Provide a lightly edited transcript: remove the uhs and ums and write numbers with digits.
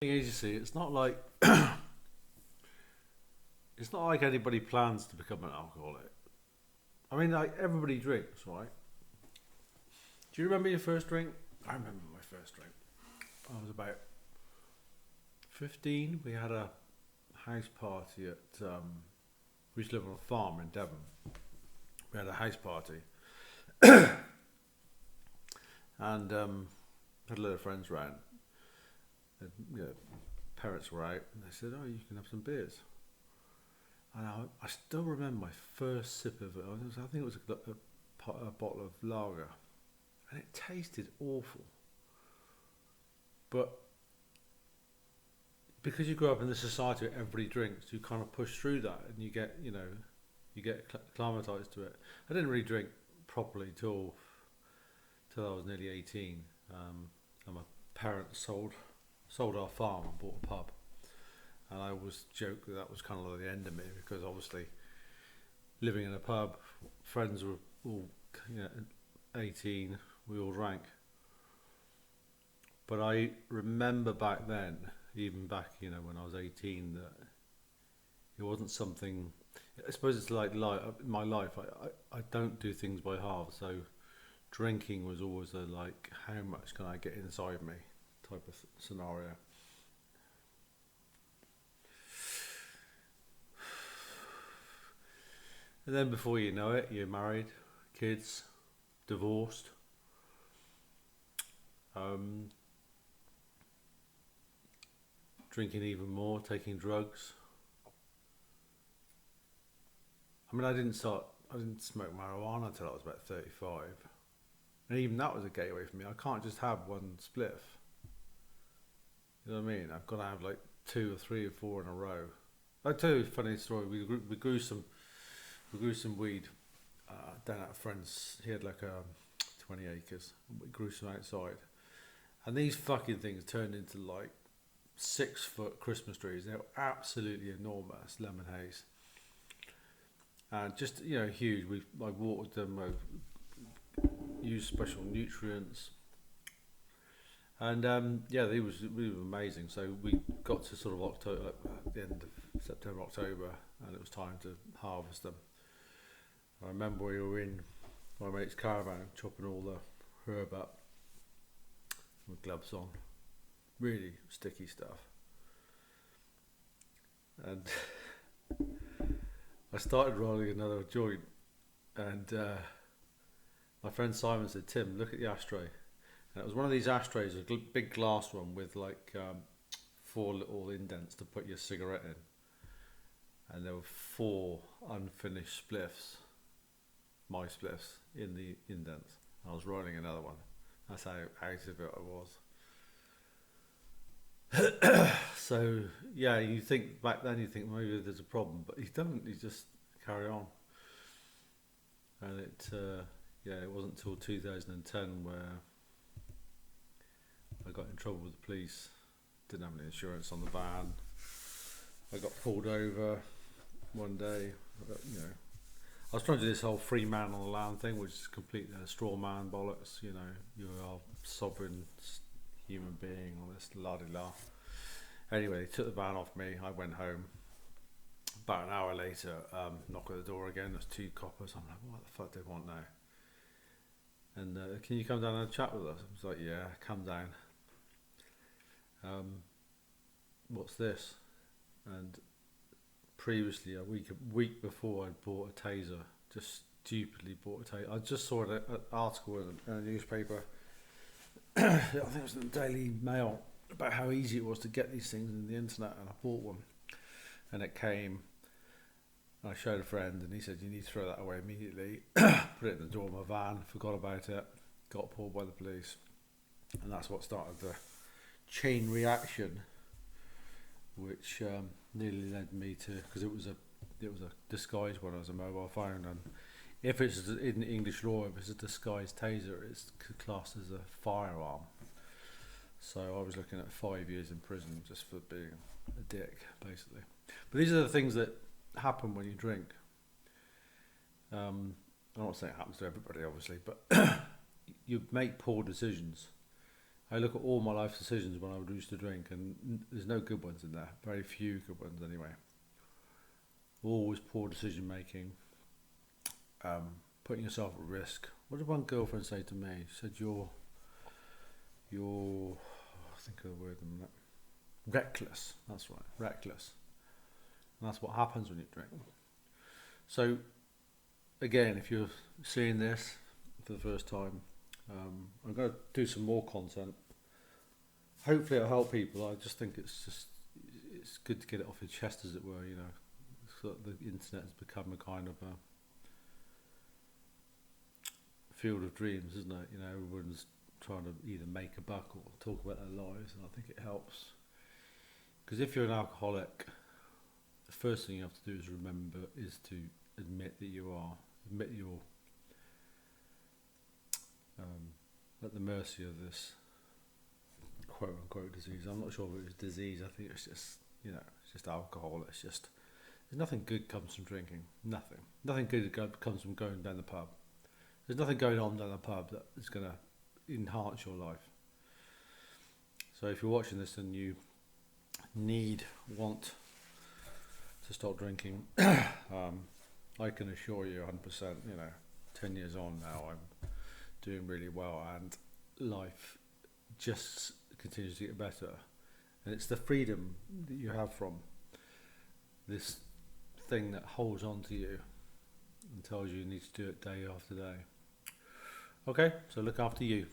thing is, you see, it's not like anybody plans to become an alcoholic. I mean, like everybody drinks, right? Do you remember your first drink? I remember my first drink. I was about 15. We had a house party at. We used to live on a farm in Devon. We had a house party, and had a lot of friends round. And, parents were out, and they said, "Oh, you can have some beers." And I still remember my first sip of it. I think it was a bottle of lager, and it tasted awful. But because you grow up in this society where everybody drinks, you kind of push through that, and you get acclimatized to it. I didn't really drink properly till I was nearly 18, and my parents sold our farm and bought a pub. And I always joke that that was kind of like the end of me because obviously living in a pub, friends were all 18, we all drank. But I remember back then, even back when I was 18, that it wasn't something. I suppose it's like my life. I don't do things by half. So drinking was always a like, how much can I get inside me type of scenario. And then before you know it, you're married, kids, divorced, um, drinking even more, taking drugs. I mean, I didn't smoke marijuana until I was about 35. And even that was a gateway for me. I can't just have one spliff. You know what I mean? I've got to have like two or three or four in a row. I'll tell you a funny story. We grew some weed down at a friend's. He had like 20 acres. We grew some outside. And these fucking things turned into like 6 foot Christmas trees. They were absolutely enormous, lemon haze. And just, huge. We like watered them, used special nutrients. And yeah, they was really amazing. So we got to sort of October, at the end of September, October, and it was time to harvest them. I remember we were in my mate's caravan chopping all the herb up with gloves on, really sticky stuff. And I started rolling another joint, and my friend Simon said, "Tim, look at the ashtray." And it was one of these ashtrays, a big glass one with like four little indents to put your cigarette in, and there were four unfinished spliffs, my spliffs, in the indents. I was rolling another one. That's how out of it I was. So yeah, you think back then, you think maybe there's a problem, but you don't. You just carry on, and it wasn't until 2010 where I got in trouble with the police. Didn't have any insurance on the van. I got pulled over one day. I was trying to do this whole free man on the land thing, which is completely a straw man bollocks. You are a sovereign human being, all this la di la. Anyway, they took the van off me. I went home. About an hour later, knock at the door again. There's two coppers. I'm like, what the fuck do they want now? And can you come down and chat with us? I was like, yeah, come down. What's this? And previously, a week before, I'd bought a taser. Just stupidly bought a taser. I just saw an article in a newspaper. I think it was in the Daily Mail about how easy it was to get these things in the internet, and I bought one. And it came. I showed a friend, and he said, "You need to throw that away immediately." Put it in the door of my van. Forgot about it. Got pulled by the police, and that's what started the chain reaction, which nearly led me to, because it was a disguised one as a mobile phone, and if it's in English law, if it's a disguised taser, it's classed as a firearm. So I was looking at 5 years in prison just for being a dick, basically. But these are the things that happen when you drink. I'm not saying it happens to everybody, obviously, but you make poor decisions, I look at all my life decisions when I would used to drink, and there's no good ones in there. Very few good ones, anyway. Always poor decision making, putting yourself at risk. What did one girlfriend say to me? She said, you're, I think of the word in a minute. Reckless. That's right, reckless. And that's what happens when you drink. So, again, if you're seeing this for the first time, I'm going to do some more content. Hopefully it'll help people. I just think it's good to get it off your chest, as it were, you know. So the internet has become a kind of a field of dreams, isn't it? You know, everyone's trying to either make a buck or talk about their lives, and I think it helps. Because if you're an alcoholic, the first thing you have to do is admit that you are, admit you're at the mercy of this quote unquote disease. I'm not sure if it's disease. I think it's just, you know, it's just alcohol. It's just, there's nothing good comes from drinking. Nothing good comes from going down the pub. There's nothing going on down the pub that is going to enhance your life. So if you're watching this and you want to stop drinking, I can assure you 100%, you know, 10 years on now, I'm doing really well, and life just continues to get better. And it's the freedom that you have from this thing that holds on to you and tells you need to do it day after day. Okay, so look after you.